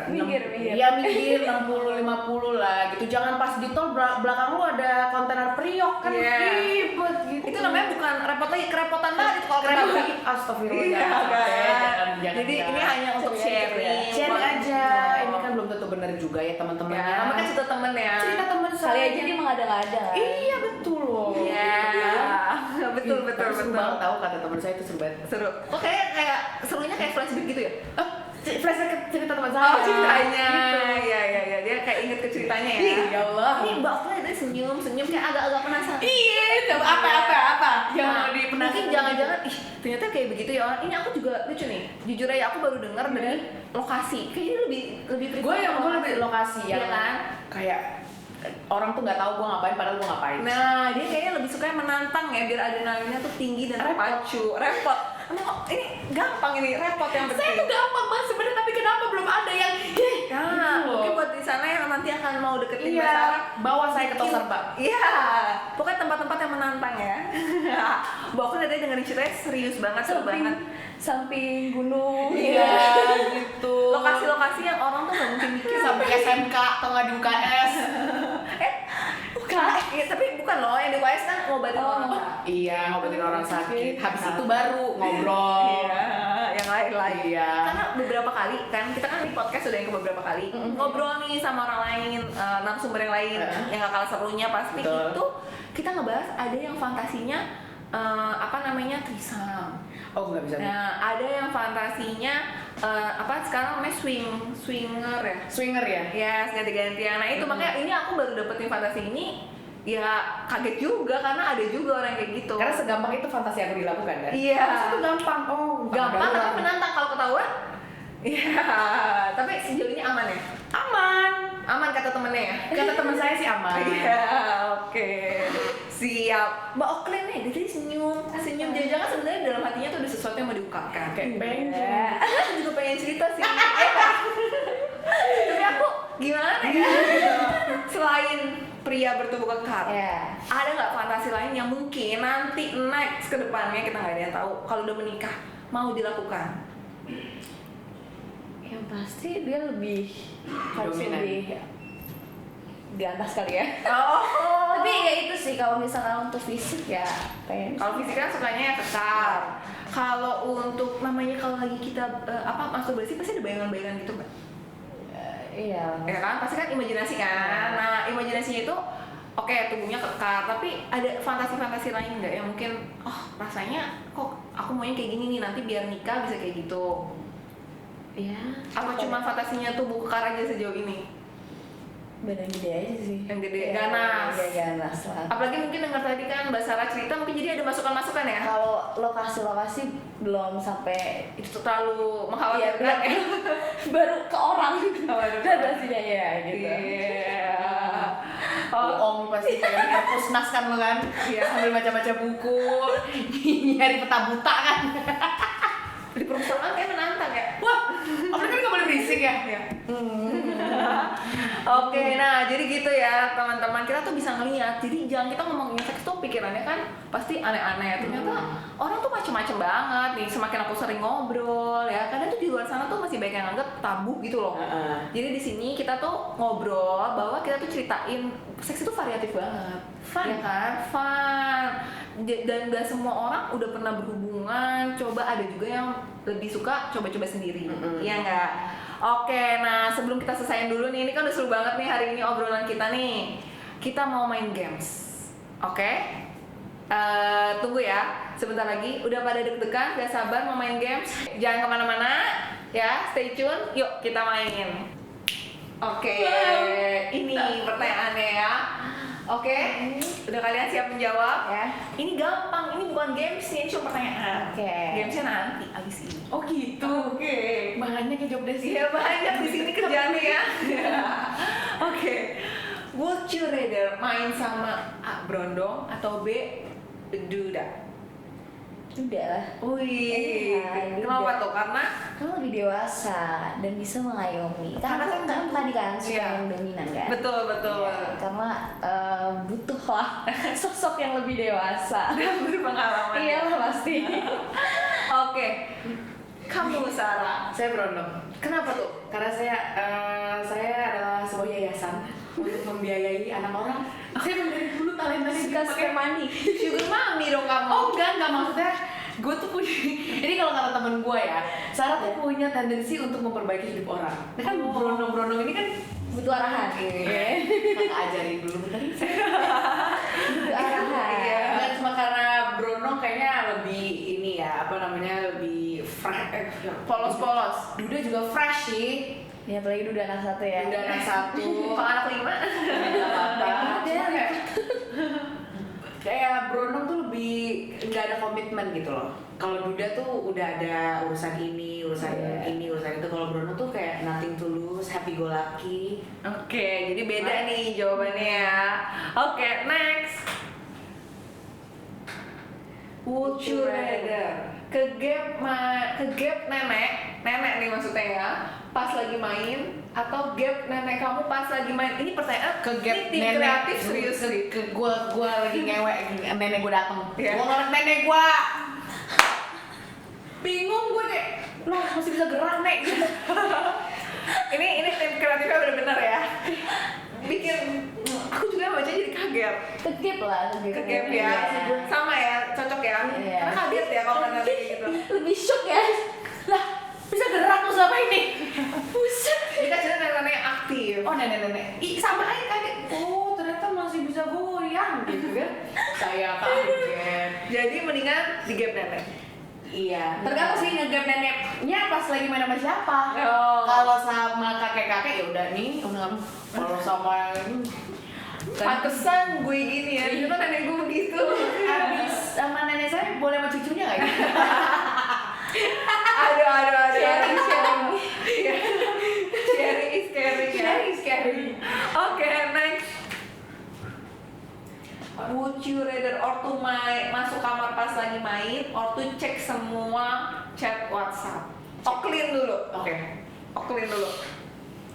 C: Minggir.
A: ya minggir 60-50 lah gitu. Jangan pas di tol belakang lu ada kontainer Priok kan
B: Iya.
A: ribet gitu.
B: Itu namanya bukan repot lagi, kerepotan banget itu kalau
A: Keren
B: kita
A: banget. Astagfirullah.
B: Iya,
A: jangan sampai,
B: kan?
A: jangan.
B: Jadi ini hanya untuk sharing.
A: Sharing aja.
B: Gitu.
A: Ini kan belum tentu benar juga ya teman-teman.
B: Ya, namanya kan cerita temen ya.
A: cerita teman saya.
C: Kali aja dia mengada-ngada.
A: Iya betul loh.
B: Iya, betul.
A: Seru banget tahu kata teman saya itu seru banget.
B: Seru. Kok kayak serunya kayak flashback gitu ya?
A: Flashback ke cerita teman saya.
B: Oh, ceritanya.
A: Gitu.
B: Iya. Dia kayak inget ke ceritanya ya.
A: Ih, ya Allah.
B: Ini Mbak Okla tadi senyum kayak agak-agak penasaran.
A: Iya, coba apa? Yang mau
B: Mungkin jangan-jangan, ih ternyata kayak begitu ya orang. Ini aku juga lucu nih. Jujur aja aku baru dengar dari lokasi. Kayaknya lebih
A: gue lebih lokasi ya
B: Iya kan?
A: kayak orang tuh nggak tahu gue ngapain padahal gue ngapain.
B: Nah, dia kayaknya lebih suka yang menantang ya, biar adrenalinnya tuh tinggi dan terpacu. Repot. Emang ini gampang ini, repot yang penting.
A: Saya tuh gampang banget sebenarnya, tapi kenapa belum ada yang
B: Nah, mungkin buat di sana yang nanti akan mau deketin Mbak
A: iya,
B: Sarah,
A: bawa saya ke
B: mungkin-
A: Tosar Pak.
B: Iya, pokoknya tempat-tempat yang menantang ya. Mbak Okla tadi dengerin ceritanya serius banget, seru banget.
C: Samping gunung.
A: Iya, gitu.
B: Lokasi-lokasi yang orang tuh nggak mungkin mikir
A: sampai SMK atau nggak di UKS.
B: Iya, tapi bukan loh, yang di UKS kan ngobatin orang.
A: Iya, ngobatin orang sakit. Habis itu baru ngobrol.
B: Iya, yang lain-lain.
A: Iya.
B: Karena beberapa kali kan kita kan di podcast udah yang beberapa kali ngobrol nih sama orang lain, narasumber yang lain yang gak kalah serunya pasti.
A: Betul.
B: Itu kita ngebahas ada yang fantasinya threesome.
A: Oh, nggak bisa.
B: Nah, ada yang fantasinya sekarang namanya swinger ya.
A: Swinger ya?
B: Yes, ganti-gantian. Nah itu makanya ini aku baru dapetin fantasi ini, ya kaget juga karena ada juga orang kayak gitu.
A: Karena segampang itu fantasi aku dilakukan kan?
B: Iya.
A: Itu gampang. Oh,
B: gampang
A: darurat.
B: tapi menantang kalau ketahuan. Iya, tapi sejauh ini aman ya? Aman kata temennya ya?
A: Kata teman saya sih aman.
B: Iya, oke. Siap. Mbak Oklen nih, dia tadi senyum jangan-jangan sebenarnya dalam hatinya tuh ada sesuatu yang mau diungkapkan.
A: Kayak pengen.
B: Aku juga pengen cerita sih. Tapi aku gimana ya? Selain pria bertubuh kekar, ada nggak fantasi lain yang mungkin nanti next ke depannya kita nggak ada yang tahu kalau udah menikah mau dilakukan?
C: Yang pasti dia lebih harus
A: Dominan.
C: lebih di atas kali ya.
B: Oh.
C: Tapi ya itu sih kalau misalnya untuk fisik ya pengen.
B: Kalau fisik kan sukanya yang kekar. Kalau untuk namanya kalau lagi kita masturbasi pasti ada bayangan-bayangan gitu mbak.
C: Iya.
B: Ya kan pasti kan imajinasi kan. Nah imajinasinya itu oke, tubuhnya kekar, tapi ada fantasi-fantasi lain nggak yang mungkin rasanya kok aku maunya kayak gini nih nanti biar nikah bisa kayak gitu.
C: Iya.
B: Apa cuma fantasinya tubuh kekar aja sejauh ini?
C: Badan gede aja sih.
B: Yang gede,
C: Iya,
B: ganas.
C: Gede ganas lah.
B: Apalagi mungkin dengar tadi kan Mbak Sarah cerita mungkin jadi ada masukan-masukan ya?
C: Kalau lokasi-lokasi belum sampai
B: Itu terlalu
C: iya,
B: mengkhawatirkan ya?
C: baru ke orang
B: Baru ke
C: dan
B: orang.
C: pastinya ya gitu.
B: Iya.
A: Bohong pasti pengen di perpusnas kan lo kan?
B: Iya.
A: Sambil baca-baca buku, nyari peta buta kan?
B: Di perpustakaan kayak menantang ya?
A: Wah, apalagi kan nggak boleh berisik ya?
B: Iya. Oke, nah jadi gitu ya teman-teman, kita tuh bisa ngeliat. Jadi jangan kita ngomongin seks tuh pikirannya kan pasti aneh-aneh. Ternyata orang tuh macem-macem banget nih. Semakin aku sering ngobrol ya, kadang tuh di luar sana tuh masih banyak yang anggap tabu gitu loh. Jadi di sini kita tuh ngobrol bahwa kita tuh ceritain seks itu variatif banget.
C: Fun.
B: Ya kan? Fun. Dan gak semua orang udah pernah berhubungan. Coba ada juga yang lebih suka coba-coba sendiri. Iya nggak? Oke, nah sebelum kita selesaiin dulu nih, ini kan udah seru banget nih hari ini obrolan kita nih. Kita mau main games, oke? Tunggu ya, sebentar lagi. Udah pada deg-degan, gak sabar mau main games? Jangan kemana-mana, ya. Stay tune. Yuk kita main. Oke, ini pertanyaannya ya. Oke, udah kalian siap menjawab?
C: Ya.
B: Ini gampang, ini bukan games nih, ini cuma pertanyaan.
C: Oke.
B: Gamesnya nanti abis ini.
A: Oh gitu.
B: Oke.
A: Banyak ya job desk.
B: Iya banyak di sini kerjaannya ya. Oke. Would you rather main sama A. Brondong atau B. Duda?
C: Udah lah.
B: Wih,
C: Iya,
B: kenapa
C: Duda.
B: tuh? Karena
C: Kamu lebih dewasa dan bisa mengayomi.
B: Karena
C: Karena kan tadi kan suka
B: Iya.
C: yang dominan kan.
B: betul.
C: Iya, karena butuh lah sosok yang lebih dewasa.
B: Berpengalaman.
C: Iya lah pasti.
B: Oke. Kamu Sarah.
A: Saya Brondong.
B: Kenapa tuh?
A: Karena saya adalah sebuah yayasan untuk membiayai anak orang. Saya dari dulu talentanya
C: Suka
A: pakai
C: mani.
B: Sugar mami dong kamu.
A: Oh enggak maksudnya gue tuh punya ini kalau kata temen gue ya, Sarah tuh punya tendensi untuk memperbaiki hidup orang. Nah, kan brondong-brondong ini kan
C: Butuh arahan.
A: kakak ajarin dulu bentar ini.
C: Butuh arahan.
B: Iya.
A: Nggak cuma karena brondong kayaknya lebih ini ya, apa namanya, lebih fresh,
B: Polos-polos.
A: Duda juga fresh sih.
C: Ya apalagi udah anak satu ya.
A: Duda anak satu.
B: Kalau anak 5.
A: Nggak apa-apa. Cuma kayak brondong tuh lebih nggak ada komitmen gitu loh. Kalau Duda tuh udah ada urusan ini, urusan ini, urusan itu. Kalau brondong tuh kayak nothing to lose, happy go lucky.
B: Oke, jadi beda nih jawabannya ya. Oke, next. Would you rather ke gap nenek nih maksudnya ya, pas lagi main, atau gap nenek kamu pas lagi main? Ini pertanyaan
A: Ke gap
B: ini tim
A: nenek
B: kreatif serius
A: ke,
B: nih.
A: ke gua lagi ngewek, nenek gua dateng.
B: Iya.
A: Gua ngeliat nenek gua. Bingung gue kayak, loh masih bisa gerak nek.
B: Ini tim kreatifnya benar-benar ya. Bikin aku juga baca jadi kaget.
C: Kegap lah.
B: Ke gap ya, sama ya, cocok ya.
C: Iya.
B: Karena kaget ya kalau nanya kayak gitu.
C: Lebih shock ya.
A: Lah bisa gerak tuh siapa ini?
B: Buset. Ini kan cerita nenek yang aktif.
A: Oh nenek-nenek. Ih sama aja kaget. Oh ternyata masih bisa goyang gitu kan. Saya kaget.
B: Jadi mendingan di gap nenek.
A: Iya, tergantung sih ngegap neneknya pas lagi main sama siapa.
B: Oh.
A: Kalau sama kakek-kakek ya udah nih, kalau sama ini
B: Pantesan gue gini ya, itu kan nenek gue begitu.
A: habis sama nenek saya boleh sama cucunya nggak ya?
B: Aduh.
C: Sharing.
B: Iya. Sharing is caring ya.
A: Sharing is caring.
B: Oke, next. Would you rather or to masuk kamar pas lagi main, or to cek semua chat WhatsApp? Clean dulu.
A: Oke.
B: Clean dulu.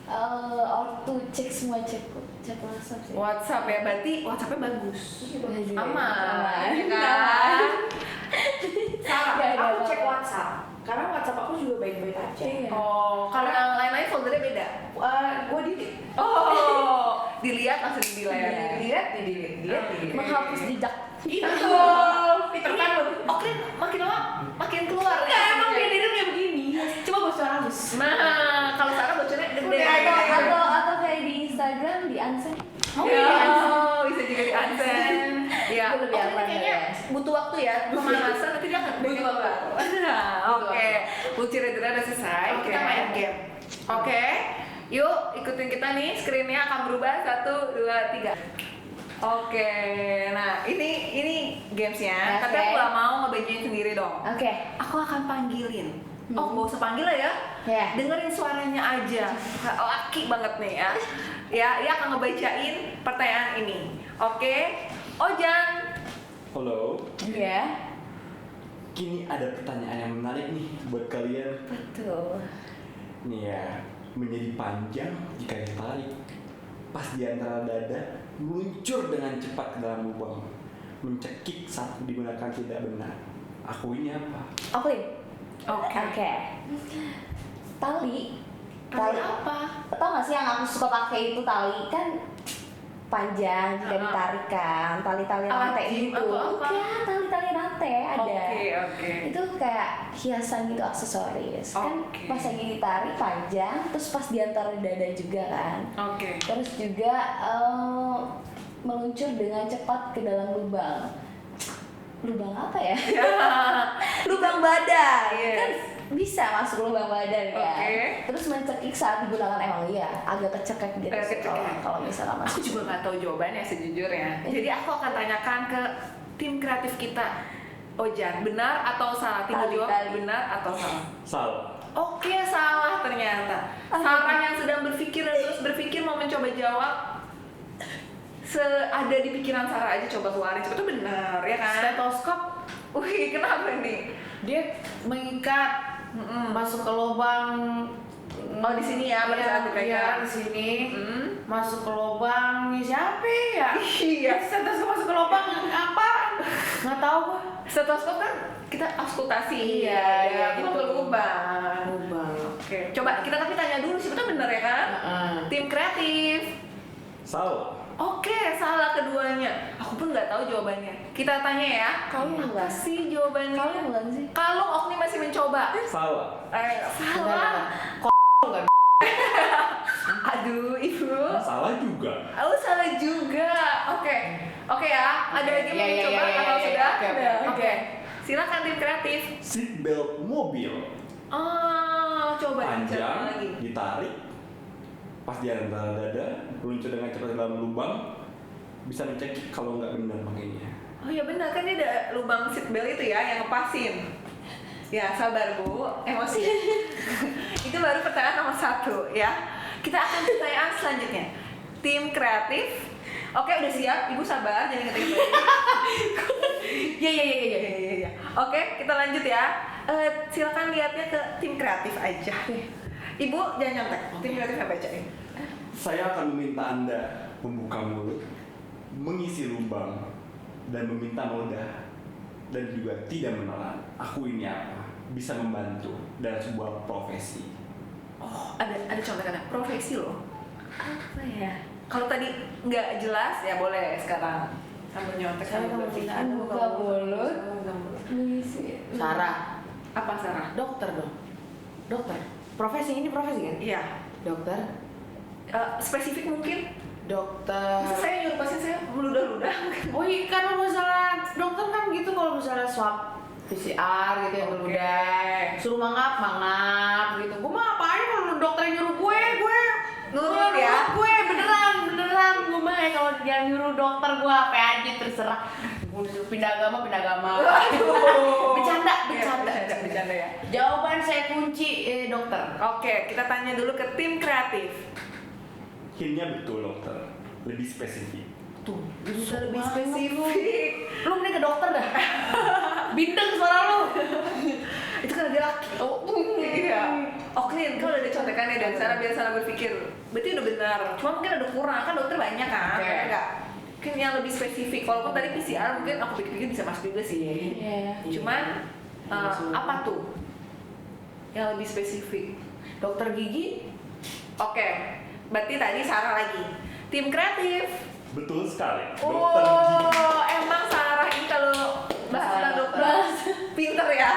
C: Auto cek semua cek WhatsApp sih.
B: WhatsApp ya, berarti WhatsAppnya bagus.
C: Bagus.
B: Aman, ya
C: Nah.
B: kan?
A: Sarah,
C: Nggak ada
A: aku
C: apa-apa.
A: cek WhatsApp karena WhatsApp aku juga baik-baik aja.
C: Iya.
B: Oh, kalau yang lain-lain foldernya beda.
A: Gue delete.
B: Oh, dilihat langsung di layar.
C: Iya.
A: Delete.
C: Menghapus jejak.
A: Itu.
B: Peter Pan loh. Oh, keren. Makin lama makin keluar.
A: Enggak, emang dia diri kayak begini. Coba gue suara halus.
B: Nah, kalau Sarah bocornya gede.
A: Udah,
C: Atau kayak di Instagram di unsend.
B: Oh, bisa juga di unsend. Ya,
C: Itu lebih aman
B: kayaknya
C: ya.
B: butuh waktu ya pemanasan, nanti dia akan
A: Butuh waktu.
B: Nah, oke. Bucir-bucir udah selesai,
A: Oke.
B: kita main game. Oke, yuk ikutin kita nih, screen-nya akan berubah 1, 2, 3. Oke, nah ini gamesnya, tapi
C: Oke.
B: aku gak mau ngebagiin sendiri dong.
C: Oke.
B: Aku akan panggilin. Oh, gak usah panggil lah ya.
C: Ya.
B: Dengerin suaranya aja. Laki banget nih ya. Ya, dia akan ngebacain pertanyaan ini. Oke. Ojan.
D: Halo,
C: Ya.
D: kini ada pertanyaan yang menarik nih buat kalian.
C: Betul.
D: Nih ya, menjadi panjang jika ditarik. Pas di antara dada, meluncur dengan cepat ke dalam lubang. Mencekik saat digunakan tidak benar. Aku ini apa?
C: Oke.
B: Oke.
C: Oke. Tali.
B: Tali apa?
C: Tau gak sih yang aku suka pakai itu tali kan panjang jika ditarik kan, tali-tali
B: Alat
C: rantai
B: gym
C: gitu.
B: atau apa?
C: Bukan, tali-tali rantai ada.
B: Oke.
C: Itu kayak hiasan gitu, aksesoris. Kan
B: Oke.
C: pas lagi ditarik panjang, terus pas di antara dada juga kan.
B: Oke.
C: Terus juga meluncur dengan cepat ke dalam lubang. Lubang apa ya? Lubang badan.
B: Yes.
C: Kan bisa masuk lubang badan ya.
B: Oke.
C: Terus mencekik saat digunakan emang iya agak kecekek gitu
B: Agak
C: sih
B: kecekek.
C: kalau misalnya masuk.
B: Aku juga nggak tahu jawabannya sejujurnya. Jadi aku akan tanyakan ke tim kreatif kita. Ojan, benar atau salah? Tim
C: Tali,
B: jawab
C: tali.
B: benar atau salah?
D: Salah.
B: Oke, salah ternyata. Sarah yang sedang berpikir dan terus berpikir mau mencoba jawab. Ada di pikiran Sarah aja coba keluarin. Coba tuh benar ya kan?
A: Stetoskop
B: Wih, kenapa nih?
A: dia mengikat masuk ke lubang.
B: Oh, di sini ya, pada saat dipegang.
A: Iya, di sini.
B: Mm.
A: Masuk ke lubang siapa ya?
B: Iya.
A: Stetoskop masuk ke lubang apa? Nggak tahu gua.
B: Stetoskop kan kita auskultasi.
A: Iya, iya,
B: Itu
A: gitu.
B: ke lubang.
A: Lubang.
B: Oke, coba kita tapi tanya dulu sih, betul benar ya kan? Tim kreatif.
D: Salah.
B: Oke, salah keduanya. Aku pun nggak tahu jawabannya. Kita tanya ya.
C: Kalung
B: Apa
C: bukan?
B: sih jawabannya?
C: Kalung bukan sih?
B: Kalung, Okni masih mencoba.
D: Salah.
B: Salah.
A: Enggak.
B: Aduh, ibu.
D: Salah juga.
B: Oh, salah juga. Oke. Oke ya. Ada lagi
A: Iya,
B: mau
A: iya,
B: mencoba
A: iya,
B: atau
A: iya,
B: sudah?
A: oke, oke,
B: Sudah.
A: oke.
B: Oke. Silakan tim kreatif.
D: Seatbelt mobil.
B: Coba diceritakan
D: Panjang,
B: lagi.
D: ditarik. Pas di antara dada, meluncur dengan cepat ke dalam lubang. Bisa mencekik kalau nggak benar makanya.
B: Oh ya benar kan, ini ada lubang seatbelt itu ya yang ngepasin. Ya sabar Bu, emosi. Itu baru pertanyaan nomor 1 ya. Kita akan ke pertanyaan selanjutnya. Tim kreatif. Oke, udah siap? Ibu sabar, jangan ngetik. Iya. Oke, kita lanjut ya. Silakan lihatnya ke tim kreatif aja. Ibu jangan nyontek. Tim kreatif yang bacain.
D: Saya akan meminta Anda membuka mulut, mengisi lubang, dan meminta noda. Dan juga tidak menelan. Aku ini apa? Bisa membantu dalam sebuah profesi.
B: Oh, ada contekannya. Profesi loh.
C: Apa ya?
B: Kalau tadi nggak jelas ya boleh sekarang sambil nyontek
C: Saya
B: sambil
C: mau
B: berpikir.
C: bilang buka mulut. Mengisi.
A: Sarah,
B: Apa Sarah?
A: dokter dong. Dokter. Profesi ini profesi kan?
B: Iya.
A: Dokter.
B: Spesifik mungkin.
A: Dokter.
B: Masa saya nyuruh pasien saya meludah-ludah.
A: Oh iya, kan kalau misalnya dokter kan gitu, kalau misalnya swab PCR gitu yang
B: Oke.
A: udah suruh mangap gitu. Gue mah apain kalau dokter yang nyuruh gue
B: Nurut ya?
A: Gue beneran gue mah ya kalau yang nyuruh dokter gue apa aja terserah. Gue disuruh pindah agama.
B: Waduh.
A: Bercanda
B: ya.
A: Jawaban saya kunci dokter.
B: Oke, kita tanya dulu ke tim kreatif.
D: Hintnya betul dokter, lebih spesifik.
A: Tuh,
B: Bisa lebih
A: banget
B: spesifik.
A: Lu mending ke dokter dah. Bindeng suara lu.
B: Itu kan dia laki.
A: Oh,
B: Iya. Clean, kalau ada contekannya dan Sarah biar Sarah berpikir, berarti udah benar. Cuma mungkin ada kurang, kan dokter banyak kan?
A: Oke.
B: Ya enggak? Mungkin yang lebih spesifik. Walaupun tadi PCR mungkin aku pikir-pikir bisa masuk juga sih.
C: Iya.
B: Cuman apa tuh yang lebih spesifik?
A: dokter gigi.
B: Oke, berarti tadi Sarah lagi. Tim kreatif.
D: Betul sekali. Dokter gigi.
B: Oh, emang Sarah ini kalau bahas tentang dokter pinter ya.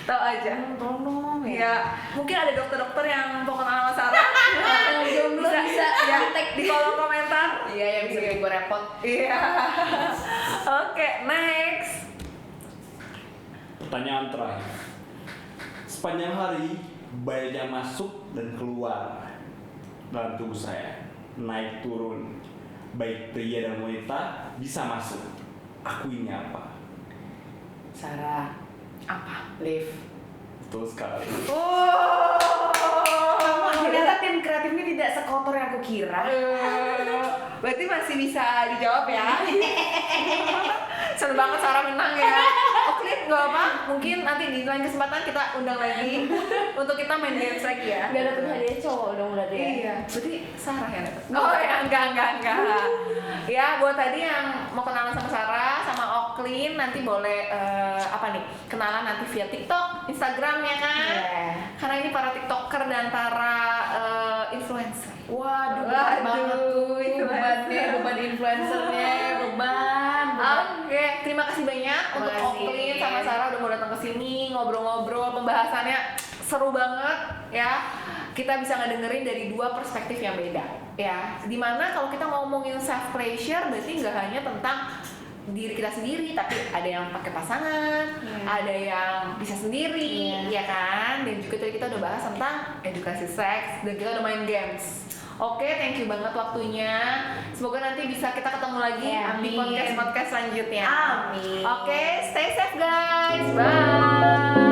B: Tahu aja.
A: Tolong
B: Ya, mungkin ada dokter-dokter yang mau kenal sama Sarah.
C: Yang jomblo bisa
B: ya tag di kolom komentar.
A: Iya, yang bisa bikin gue repot.
B: Iya. Oke, next.
D: Pertanyaan terakhir. Sepanjang hari, banyak yang masuk dan keluar dalam tubuh saya. Naik turun. Baik pria dan wanita bisa masuk. Aku ini apa?
A: Sarah,
B: Apa?
A: live.
D: Betul sekali.
B: Oh.
A: Ternyata tim kreatif ini tidak sekotor yang aku kira.
B: Berarti masih bisa dijawab ya. Seneng banget Sarah menang ya. Oke, nggak apa. Mungkin nanti di lain kesempatan kita undang lagi untuk kita main games lagi ya.
C: Gak dapet hadiah cowok dong berarti ya?
B: Iya, berarti Sarah yang dapat. Oh ya, enggak. Ya, buat tadi yang mau kenalan sama Sarah, sama Oklin, nanti boleh apa nih? Kenalan nanti via TikTok, Instagram ya kan?
C: Iya.
B: Karena ini para TikToker dan para influencer.
A: Waduh, beban banget tuh
B: influencer.
A: beban influencernya, beban.
B: Oke, terima kasih banyak untuk
A: kasih.
B: Oklin sama Sarah udah mau datang ke sini ngobrol-ngobrol, pembahasannya seru banget ya. Kita bisa ngedengerin dari dua perspektif yang beda ya. Dimana kalau kita ngomongin self pleasure berarti nggak hanya tentang diri kita sendiri, tapi ada yang pakai pasangan, ada yang bisa sendiri, ya kan? Dan juga tadi kita udah bahas tentang edukasi seks, dan kita udah main games. Oke, thank you banget waktunya. Semoga nanti bisa kita ketemu lagi di podcast selanjutnya.
C: Amin.
B: Oke, stay safe guys. Bye.